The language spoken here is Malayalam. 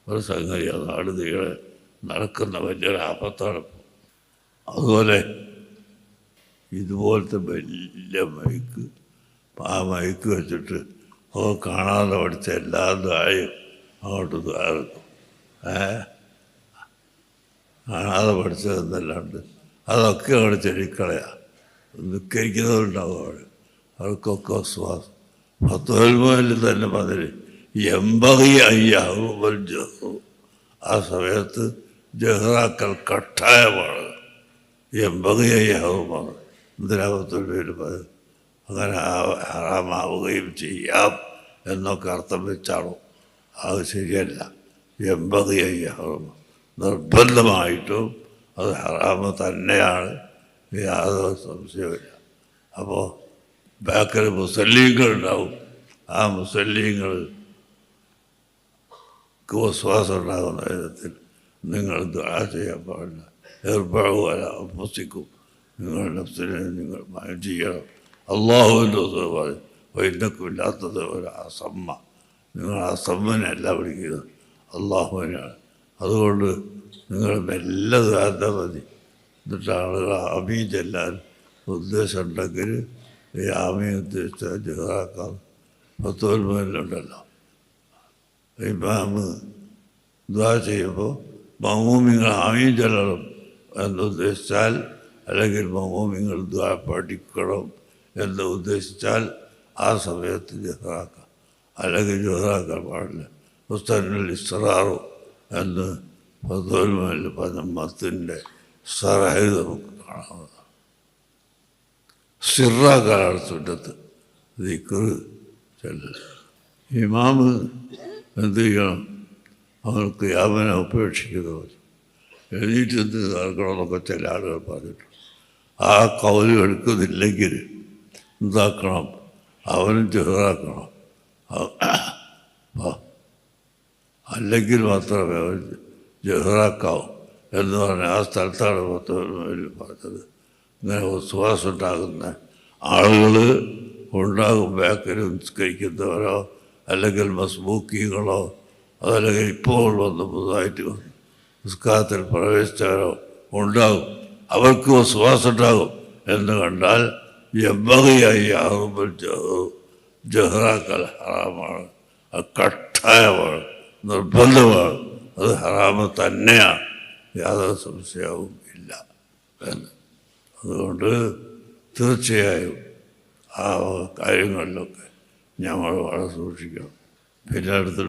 ഒരു സംഗതി നാട് നീളെ നടക്കുന്ന വലിയൊരു ആപത്താണ്. അതുപോലെ ഇതുപോലത്തെ വലിയ മൈക്ക്, ആ മൈക്ക് വെച്ചിട്ട് കാണാതെ പഠിച്ച എല്ലാ ദായും അങ്ങോട്ട് ദ്വാരക്കും. കാണാതെ പഠിച്ചതെന്നല്ലാണ്ട് അതൊക്കെ അവിടെ ചെടിക്കളയാ നിസ്കരിക്കുന്നവരുണ്ടാവും. അവർക്കൊക്കെ ശ്വാസം 19 തന്നെ പറഞ്ഞ് എമ്പകി അയ്യാറുമ്പോൾ ജഹ്റു, ആ സമയത്ത് ജഹ്റാക്കൽ കട്ടായമാണ്. എമ്പകി അയ്യാറുമാണ് എന്തിനാകത്തൊരു പേര് പറയും. അങ്ങനെ ഹറാമാവുകയും ചെയ്യാം എന്നൊക്കെ അർത്ഥം വെച്ചാണോ? അത് ശരിയല്ല. എമ്പകി അയ്യാറും നിർബന്ധമായിട്ടും അത് ഹറാമ് തന്നെയാണ്, യാതൊരു സംശയമില്ല. അപ്പോൾ ബാക്കിൽ മുസല്ലീങ്ങളുണ്ടാവും. ആ മുസല്ലീങ്ങൾക്ക് വിശ്വാസം ഉണ്ടാകുന്ന വിധത്തിൽ നിങ്ങൾ ദുആ ചെയ്യാൻ പാടില്ല. ഏർപ്പാടുപോലെ അഭ്യസിക്കും. നിങ്ങൾ നഫ്സിനെ നിങ്ങൾ മയം ചെയ്യണം. അള്ളാഹുവിൻ്റെ പറയും വൈദ്യക്കില്ലാത്തത് ഒരു അസമ്മ. നിങ്ങൾ അസമ്മനല്ല വിളിക്കുന്നത്, അള്ളാഹുവിനാണ്. അതുകൊണ്ട് നിങ്ങൾ മെല്ലെ ദുആ മതി. എന്നിട്ട് ആളുകൾ ആമീൻ ചെല്ലാൻ ഉദ്ദേശം ഉണ്ടെങ്കിൽ ഈ ആമീൻ ഉദ്ദേശിച്ച ജഹ്റാക്കാൻ 19 ഇമാമ് ദുആ ചെയ്യുമ്പോൾ മഅ്മൂമിങ്ങൾ ആമീൻ ചെല്ലണം എന്നുദ്ദേശിച്ചാൽ, അല്ലെങ്കിൽ മഅ്മൂമിങ്ങൾ ദുആ പഠിക്കണം എന്ന് ഉദ്ദേശിച്ചാൽ ആ സമയത്ത് ജഹ്റാക്കാം. അല്ലെങ്കിൽ ജഹ്റാക്കാൻ പാടില്ല. മുസ്തനുൽ ഇസ്റാറു എന്ന് 19 പറഞ്ഞ മത്തിൻ്റെ സറഹ് നമുക്ക് കാണാവുന്നതാണ്. സിറാക്കാനാണ് സുന്നത്ത്. ദിക്ർ ചെല്ലൽ. ഇമാമ് എന്ത് ചെയ്യണം? അവർക്ക് യാമനെ ഉപേക്ഷിക്കുന്നത് എഴുതിയിട്ട് എന്ത് നടക്കണമെന്നൊക്കെ ചില ആളുകൾ പറഞ്ഞിട്ടുണ്ട്. ആ കൗല് എടുക്കുന്നില്ലെങ്കിൽ എന്താക്കണം? അവനും ജഹ്റാക്കണം. അല്ലെങ്കിൽ മാത്രമേ അവൻ ജഹ്റാക്കാവും എന്ന് പറഞ്ഞാൽ ആ സ്ഥലത്താണ് 19 പറഞ്ഞത്. ഇങ്ങനെ വിശ്വാസം ഉണ്ടാകുന്ന ആളുകൾ ഉണ്ടാകും. ബാക്കിൽ നിസ്കരിക്കുന്നവരോ അല്ലെങ്കിൽ മസ്ബൂക്കികളോ അതല്ലെങ്കിൽ ഇപ്പോൾ വന്ന് പുതുതായിട്ട് വന്ന് നിസ്കാരത്തിൽ പ്രവേശിച്ചവരോ ഉണ്ടാകും. അവർക്ക് വിശ്വാസം ഉണ്ടാകും എന്ന് കണ്ടാൽ എമ്പകയായി ആകുമ്പോൾ ജഹ്റാക്കൽ ഹറാമാണ്. അത് കട്ടായമാണ്, നിർബന്ധമാണ്. അത് ഹറാമ് തന്നെയാണ്, യാതൊരു സംശയവും ഇല്ല എന്ന്. അതുകൊണ്ട് തീർച്ചയായും ആ കാര്യങ്ങളിലൊക്കെ നമ്മൾ വളരെ സൂക്ഷിക്കണം. പിന്നെ അടുത്ത്